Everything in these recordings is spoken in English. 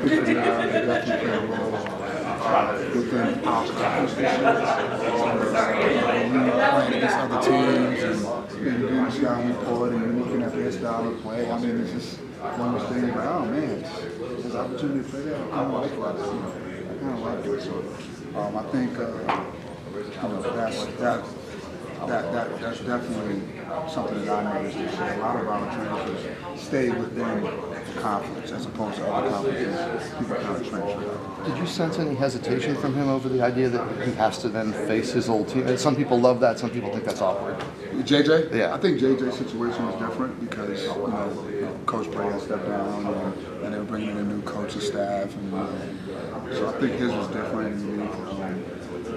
think that they definitely play a role within our conference this year. Playing against other teams and doing the scouting report and looking at their style of play. I mean, it's just one of those things like, oh man, there's opportunity to play that. I kind of like it. I kind of like it. So I think that's definitely something that I noticed this year. A lot of our transfers stay within the conference as opposed to other conferences. People kind of transfer out. Did you sense any hesitation from him over the idea that he has to then face his old team? Some people love that. Some people think that's awkward. JJ? Yeah. I think JJ's situation is different because, Coach Bray has stepped down and they were bringing in a new coaching staff. And so I think his was different.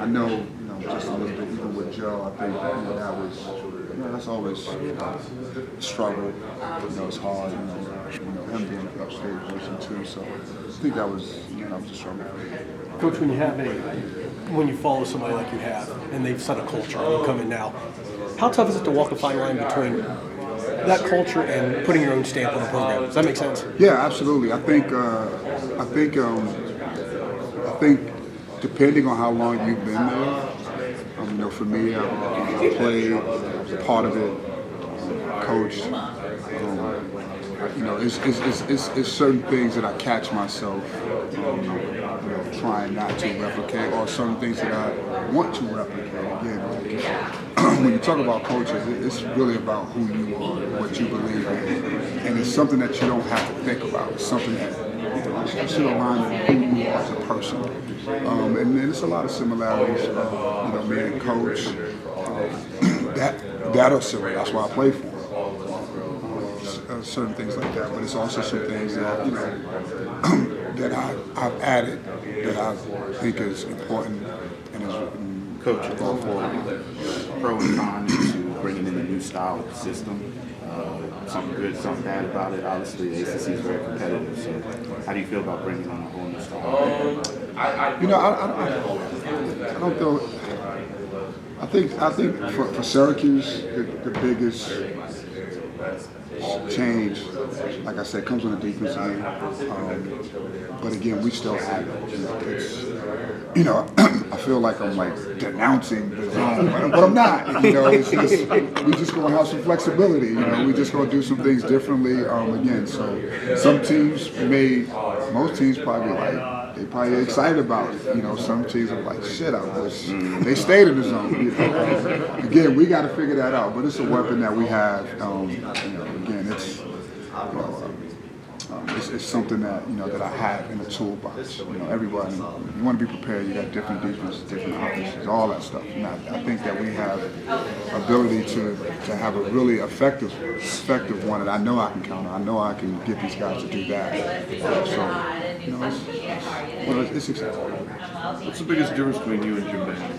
I know, just a little bit, even with Joe, I think that was, that's always a struggle. It's hard, him being an upstate person too. So I think that was a struggle. Coach, when you follow somebody like you have, and they've set a culture, and you come in now, how tough is it to walk a fine line between that culture and putting your own stamp on a program? Does that make sense? Yeah, absolutely. I think depending on how long you've been there. For me, I played part of it, coached. It's certain things that I catch myself, trying not to replicate, or certain things that I want to replicate. Again, when you talk about cultures, it's really about who you are, what you believe in, and it's something that you don't have to think about. It's something that should align with who you are as a person. And there's a lot of similarities, me and Coach. That are similar. That's why I play for him. Certain things like that, but it's also some things that that I've added that I think is important and is Coach, you go for pro and cons to bringing in a new style of system. Something good, something bad about it. Obviously, the ACC is very competitive. So, how do you feel about bringing on a whole new style? I don't feel. I think for Syracuse, the biggest change, like I said, comes on the defensive end. But again, we still have it. I feel like I'm denouncing the zone, but I'm not. We just gonna have some flexibility. We just gonna do some things differently. Again, so some teams most teams probably they probably excited about it. Some teams are like, shit, I wish they stayed in the zone. Again, we got to figure that out. But it's a weapon that we have. Again, it's something that that I have in the toolbox. Everybody, you want to be prepared. You got different defenses, different offenses, all that stuff. And I think that we have ability to have a really effective one, and I know I can count on. I know I can get these guys to do that. It's exciting. What's the biggest difference between you and Jim Boehiem?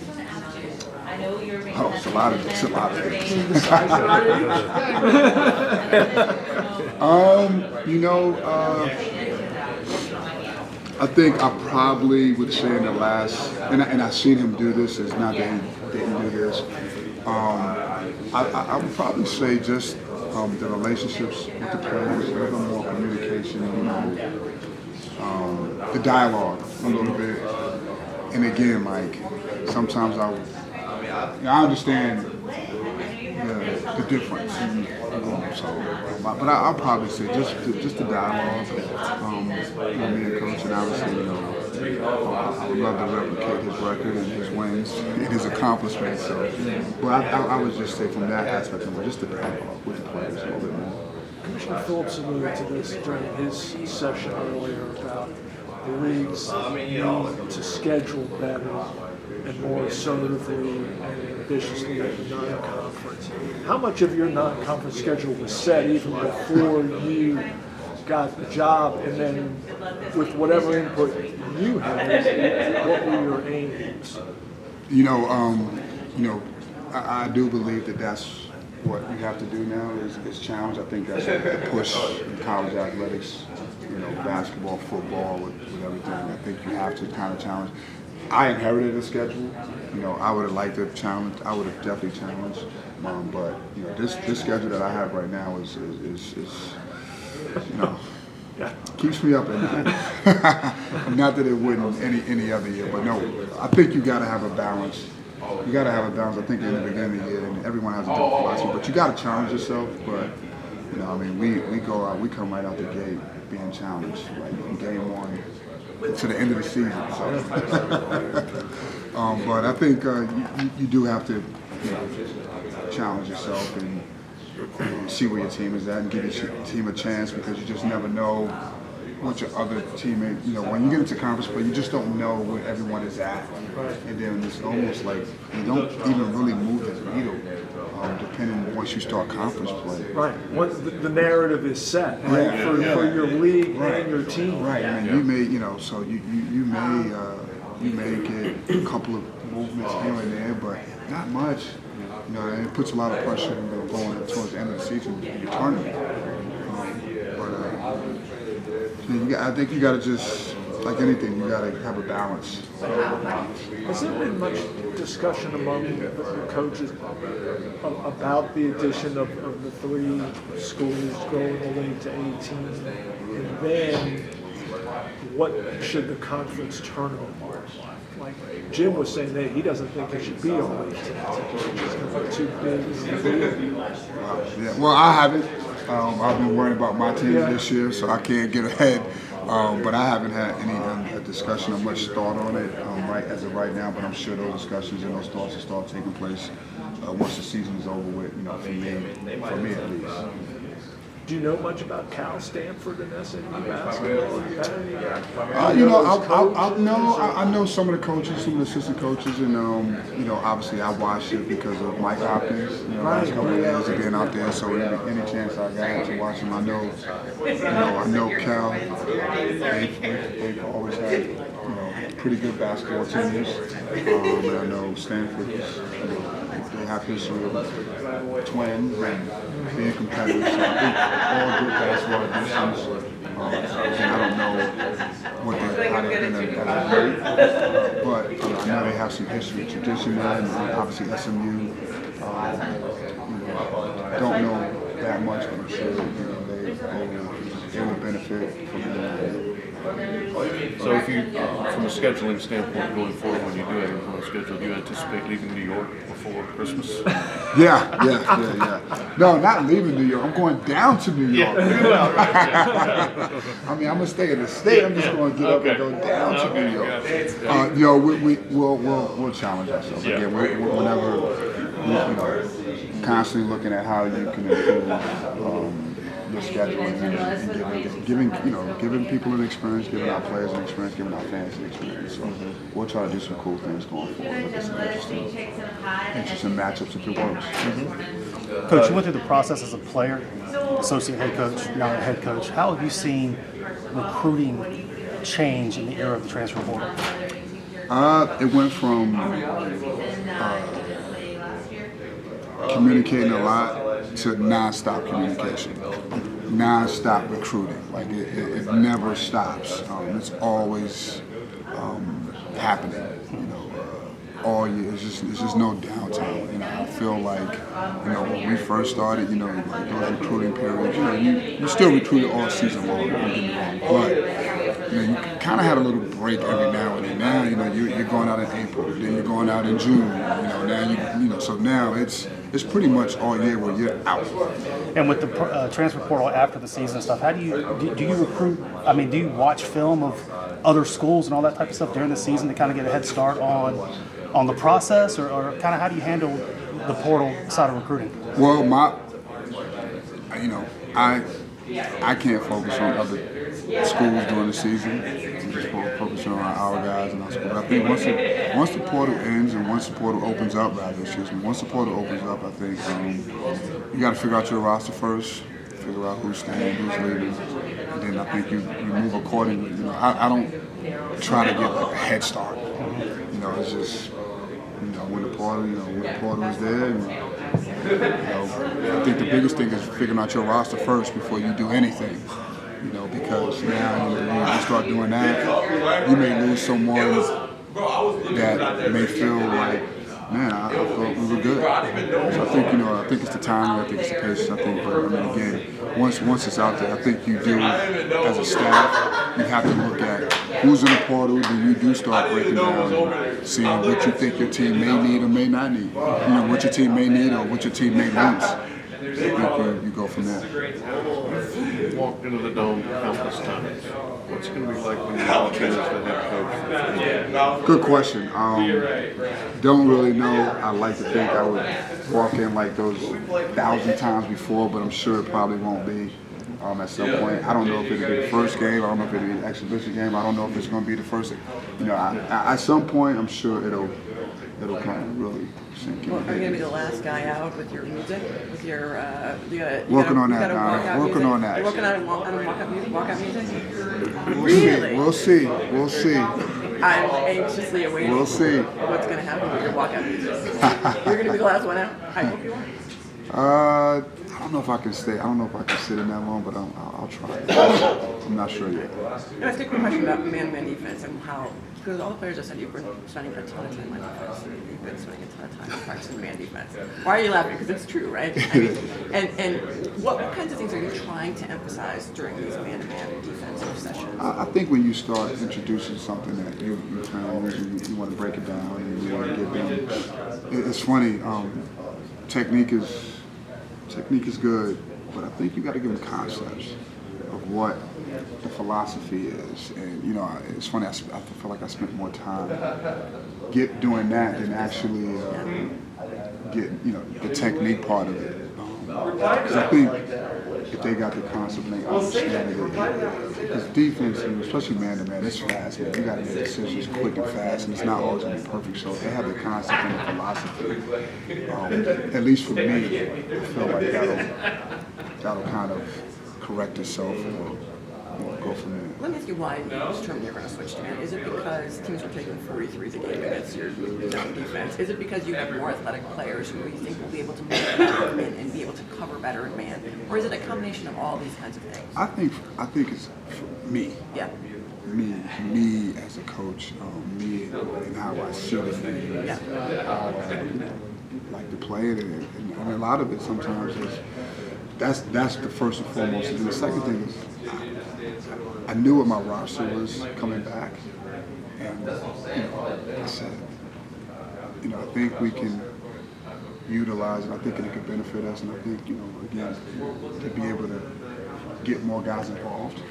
Oh, it's a lot of things. I think I probably would say in the last, and I've seen him do this, it's not that he didn't do this. I would probably say just the relationships with the players, a little more communication, the dialogue a little bit. And again, sometimes I understand the difference. But I'll probably say just the dialogue. Me and Coach, and obviously, I would love to replicate his record and his wins and his accomplishments. So, but I would just say from that aspect, just the dialogue with the players a little bit more. Commissioner Phillips alluded to this during his session earlier about the league's need to schedule better and more assertively and ambitiously at the non-conference. How much of your non-conference schedule was set even before you got the job, and then with whatever input you had, what were your aims? I do believe that that's what we have to do now is challenge. I think that's a push in college athletics, basketball, football, with everything. I think you have to kind of challenge. I inherited a schedule. I would have liked to challenge. I would have definitely challenged. But this schedule that I have right now is Keeps me up at night. Not that it wouldn't any other year, but no, I think you got to have a balance. You got to have a balance. I think in the beginning of the year, and everyone has a different philosophy, but you got to challenge yourself. But you know, I mean, we go out, we come right out the gate being challenged, like from game one to the end of the season. So, but I think you do have to, you know, challenge yourself and see where your team is at and give your team a chance, because you just never know what your other teammate, you know, when you get into conference play, you just don't know where everyone is at. And then it's almost like you don't even really move the needle, depending once you start conference play. Right. Once the narrative is set, right, for your league and your team. Right. I mean, you may, you know, so you may get a couple of movements here and there, but not much. You know, and it puts a lot of pressure, you know, going towards the end of the season in the tournament. I think you got to just, like anything, you got to have a balance. Has there been much discussion among the coaches about the addition of the 3 schools growing the league to 18? And then what should the conference tournament look like? Jim was saying that he doesn't think it should be all 18 teams. It's going to be too big. Yeah, well, I haven't. I've been worrying about my team this year, so I can't get ahead. But I haven't had any discussion or much thought on it right as of right now. But I'm sure those discussions and those thoughts will start taking place once the season is over with. You know, for me at least. Do you know much about Cal, Stanford, and SMU basketball? You know, I know some of the coaches, some of the assistant coaches, and you know, obviously I watched it because of Mike Hopkins. You know, last couple of years of being out there, so any chance I got to watch him, I know Cal. They've always had, you know, pretty good basketball teams. And I know Stanford is, they have history of twins and being competitive. So I think all good basketball additions. And I don't know how they've been as of late, but I know they have some history, tradition there, and obviously SMU. Don't know that much, but I'm sure they will benefit from that. So if you, from a scheduling standpoint going forward, when you do have your full schedule, do you anticipate leaving New York before Christmas? Yeah. No, not leaving New York. I'm going down to New York. I mean, I'm gonna stay in the state. I'm just going to get up and go down to New York. You know, we'll challenge ourselves again. Whenever you know, constantly looking at how you can improve your scheduling and giving people an experience, giving our players an experience, giving our fans an experience. So we'll try to do some cool things going forward. Look at some interesting matchups if it works. Coach, you went through the process as a player, associate head coach, now a head coach. How have you seen recruiting change in the era of the transfer portal? It went from communicating a lot to non-stop communication, non-stop recruiting. Like it never stops. It's always happening. You know, all year. It's just no downtime. You know, I feel like, you know, when we first started, you know, like those recruiting periods. You know, you still recruited all season long. Don't get me wrong, but you know, you kind of had a little break every now and then. Now, you know, you're going out in April, then you're going out in June. You know, now you know, so now it's pretty much all year where you're out. And with the transfer portal after the season and stuff, how do you recruit? I mean, do you watch film of other schools and all that type of stuff during the season to kind of get a head start on the process, or kind of how do you handle the portal side of recruiting? Well, I can't focus on other schools during the season. I'm just focusing on our guys and our school. But I think once the portal ends and once the portal opens up, once the portal opens up, I think you got to figure out your roster first, figure out who's staying, who's leaving, and then I think you move accordingly. You know, I don't try to get like a head start. You know, it's just, you know, when the portal is there. And, you know, I think the biggest thing is figuring out your roster first before you do anything. You know, because now you start doing that, you may lose someone that may feel like Man, I thought we were good. So I think, I think it's the timing, I think it's the patience, I think, but I mean, again, once it's out there, I think you do, as a staff, you have to look at who's in the portal, then you do start breaking down and seeing what you think your team may need or may not need. What your team may need or what your team may lose. I think you go from there. You walked into the Dome countless times. What's it going to be like when you walk in as the head coach? Good question. Don't really know. I like to think I would walk in like those 1,000 times before, but I'm sure it probably won't be at some point. I don't know if it'll be the first game. I don't know if it'll be an exhibition game. I don't know if it's going to be the first. At some point, I'm sure it'll kind of really sink in. Well, are you going to be the last guy out with your music? With your, Working on that. Working on that. You're working on walkout music? We'll see. We'll see. I'm anxiously awaiting what's going to happen with your walkout music. You're going to be the last one out? I hope you are. I don't know if I can stay. I don't know if I can sit in that long, but I'll try. I'm not sure yet. Let's take a question about man-to-man defense and how, because all the players have said you've been spending a ton of time on defense. You've been spending a ton of time practicing man defense. Why are you laughing? Because it's true, right? I mean, and what kinds of things are you trying to emphasize during these man-to-man defensive sessions? I think when you start introducing something that you kind of you want to break it down and you want to give them. It's funny. Technique is good, but I think you got to give them concepts of what the philosophy is. And it's funny. I feel like I spent more time doing that than actually get the technique part of it. Because I think if they got the concept and they understand it, because defense, and especially man-to-man, it's fast. Man. You got to make decisions quick and fast, and it's not always going to be perfect. So if they have the concept and the philosophy, at least for me, I feel like that'll kind of correct itself and go from there. Let me ask you why you determined you're going to switch to man. Is it because teams were taking 43s a game against your zone defense? Is it because you have more athletic players who you think will be able to move better and be able to cover better in man? Or is it a combination of all these kinds of things? I think it's me. Yeah. Me as a coach, me and how I see the game. Yeah. Like to play it, and a lot of it sometimes is that's the first and foremost. And the second thing is I knew what my roster was coming back, and I said, I think we can utilize it. I think it could benefit us, and I think again to be able to get more guys involved,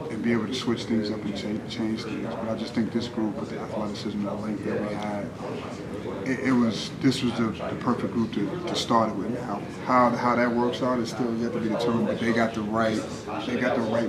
and be able to switch things up and change things. But I just think this group with the athleticism and the length that we had, this was the perfect group to start it with. Now, how that works out is still yet to be determined, but they got the right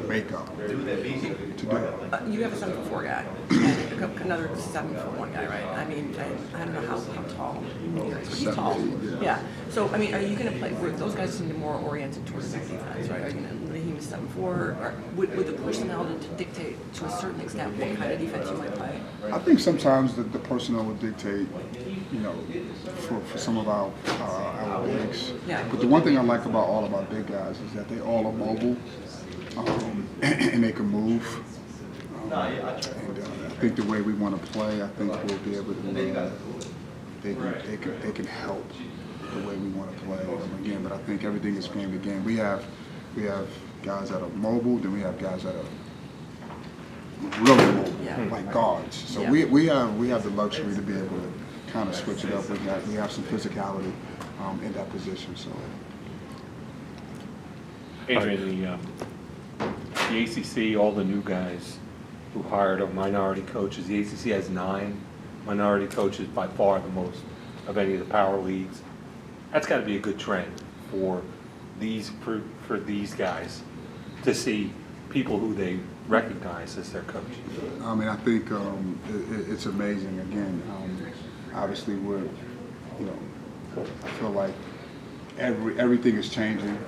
makeup to do it. You have a 7'4" guy and another 7'1" guy, right? I mean, I don't know how tall he is, but he's tall. Yeah. So, I mean, are you going to play? Those guys seem to be more oriented towards the defense, right? Are you going to leave him 7'4", or would the personnel dictate to a certain extent what kind of defense you might play? I think sometimes the personnel would dictate, for some of our bigs. Yeah. But the one thing I like about all of our big guys is that they all are mobile, and they can move. And I think the way we want to play, I think we'll be able to. They can help the way we want to play again. But I think everything is game to game. We have guys that are mobile, then we have guys that are really mobile, like guards. So we have the luxury to be able to kind of switch it up. We have some physicality in that position. So, Adrian, the ACC, all the new guys who hired are minority coaches. The ACC has 9 minority coaches, by far the most of any of the power leagues. That's got to be a good trend for these guys to see people who they recognize as their coach. I mean, I think it's amazing. Again, obviously I feel like everything is changing,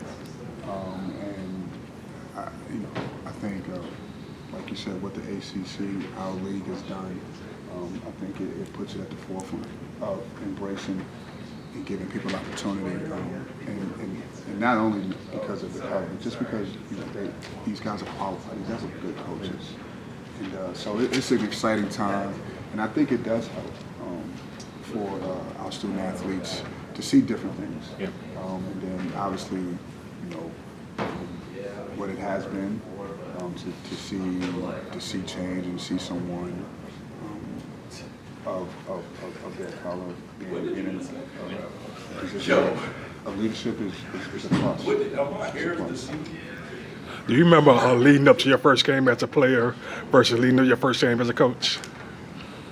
and I think, like you said, what the ACC, our league has done, I think it puts it at the forefront of embracing and giving people opportunity, and not only because of the color, but just because these guys are qualified. These guys are good coaches, And so it's an exciting time, and I think it does help for our student athletes to see different things. Yeah. And then obviously, what it has been to see change and see someone of their color being in a position of leadership is a plus. It's a plus. Do you remember leading up to your first game as a player versus leading up to your first game as a coach?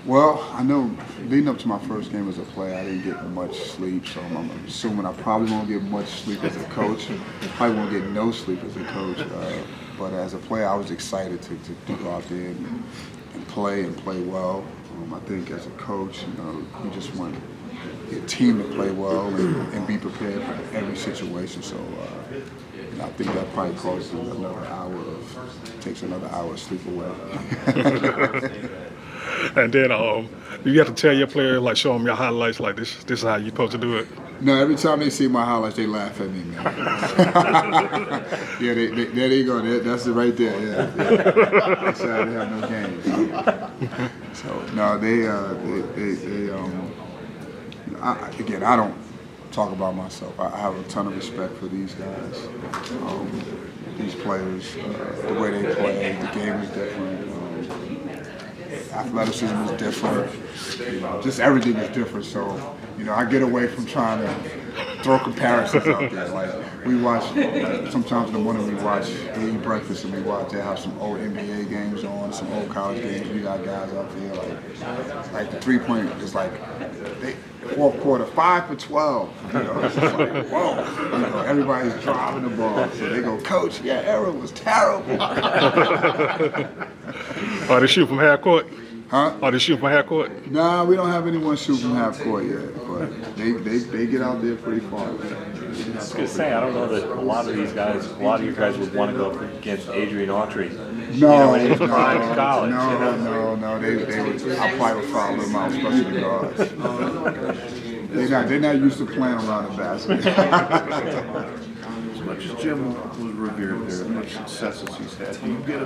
Well, I know leading up to my first game as a player, I didn't get much sleep, so I'm assuming I probably won't get much sleep as a coach. Probably won't get no sleep as a coach. But as a player, I was excited to go out there and play well. I think as a coach, you just want your team to play well and be prepared for every situation. So I think that probably takes another hour of sleep away. And then you have to tell your players, like, show them your highlights, like this is how you're supposed to do it. No, every time they see my highlights, they laugh at me, man. Yeah, there they go. That's it right there. Yeah. That's how they have no games. So no, again, I don't talk about myself. I have a ton of respect for these guys, these players, the way they play. The game is different. Athleticism is different. Just everything is different. So, I get away from trying to throw comparisons out there. Like we watch, sometimes in the morning we eat breakfast and they have some old NBA games on, some old college games. We got guys out there like the 3-point is like fourth quarter 5 for 12. It's just like whoa. Everybody's driving the ball. So they go, Coach, yeah, Aaron was terrible. Are they shoot from half court? Huh? Are they shoot from half court? Nah, we don't have anyone shooting half court yet, but they get out there pretty far. I was going to say, I don't know that a lot of you guys would want to go up against Adrian Autry. No, in his prime in college. No. They would. I probably would foul them out, especially the guards. They're not used to playing around the basket. As much as Jim was revered there, as much success as he's had, do you get a